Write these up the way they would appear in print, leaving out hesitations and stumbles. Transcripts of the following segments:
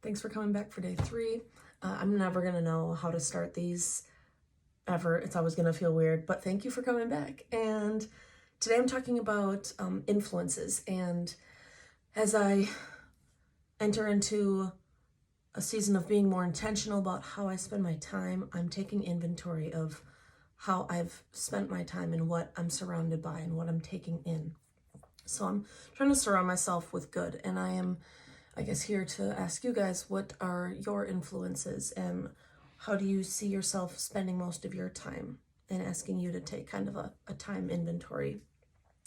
Thanks for coming back for day 3. I'm never going to know how to start these ever. It's always going to feel weird, but thank you for coming back. And today I'm talking about influences. And as I enter into a season of being more intentional about how I spend my time, I'm taking inventory of how I've spent my time and what I'm surrounded by and what I'm taking in. So I'm trying to surround myself with good, and I am, I guess, here to ask you guys, what are your influences and how do you see yourself spending most of your time, and asking you to take kind of a time inventory.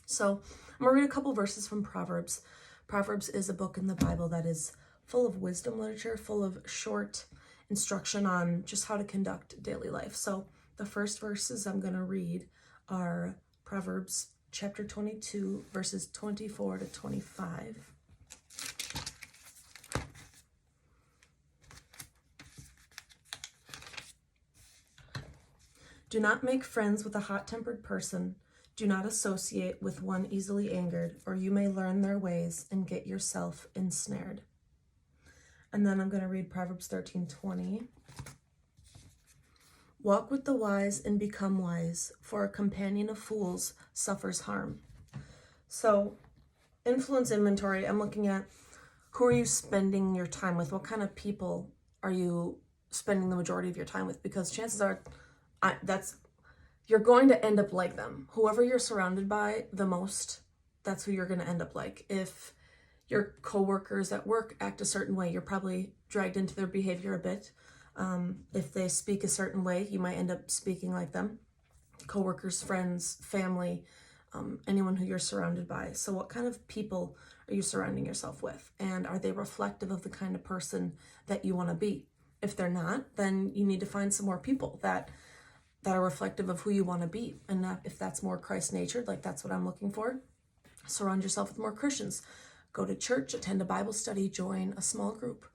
So I'm going to read a couple verses from Proverbs. Proverbs is a book in the Bible that is full of wisdom literature, full of short instruction on just how to conduct daily life. So the first verses I'm going to read are Proverbs chapter 22, verses 24 to 25. Do not make friends with a hot-tempered person. Do not associate with one easily angered, or you may learn their ways and get yourself ensnared. And then I'm going to read Proverbs 13:20. Walk with the wise and become wise, for a companion of fools suffers harm. So, influence inventory, I'm looking at who are you spending your time with? What kind of people are you spending the majority of your time with? Because chances are you're going to end up like them. Whoever you're surrounded by the most, that's who you're going to end up like. If your coworkers at work act a certain way, you're probably dragged into their behavior a bit. If they speak a certain way, you might end up speaking like them. Coworkers, friends, family, anyone who you're surrounded by. So what kind of people are you surrounding yourself with? And are they reflective of the kind of person that you want to be? If they're not, then you need to find some more people that are reflective of who you want to be. And if that's more Christ-natured, like that's what I'm looking for, surround yourself with more Christians. Go to church, attend a Bible study, join a small group.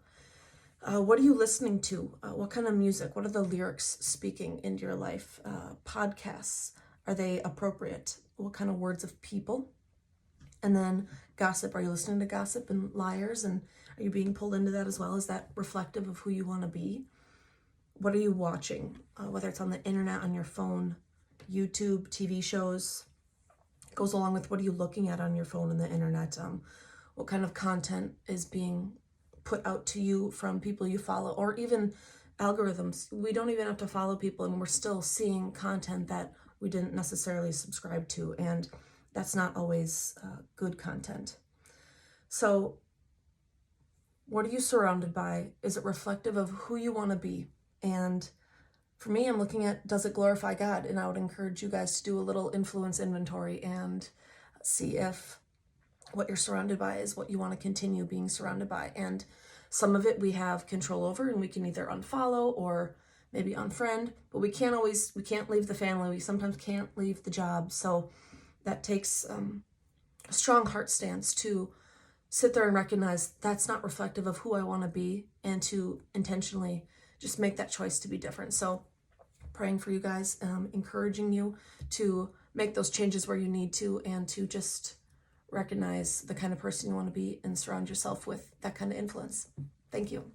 What are you listening to? What kind of music? What are the lyrics speaking into your life? Podcasts, are they appropriate? What kind of words of people? And then gossip. Are you listening to gossip and liars? And are you being pulled into that as well? Is that reflective of who you want to be? What are you watching? Whether it's on the internet, on your phone, YouTube, TV shows. Goes along with what are you looking at on your phone and the internet? What kind of content is being put out to you from people you follow, or even algorithms. We don't even have to follow people, and we're still seeing content that we didn't necessarily subscribe to, and that's not always good content. So what are you surrounded by? Is it reflective of who you want to be? And for me, I'm looking at, does it glorify God? And I would encourage you guys to do a little influence inventory and see if what you're surrounded by is what you want to continue being surrounded by. And some of it we have control over, and we can either unfollow or maybe unfriend, but we can't leave the family. We sometimes can't leave the job. So that takes a strong heart stance to sit there and recognize that's not reflective of who I want to be, and to intentionally just make that choice to be different. So praying for you guys, encouraging you to make those changes where you need to, and to just recognize the kind of person you want to be and surround yourself with that kind of influence. Thank you.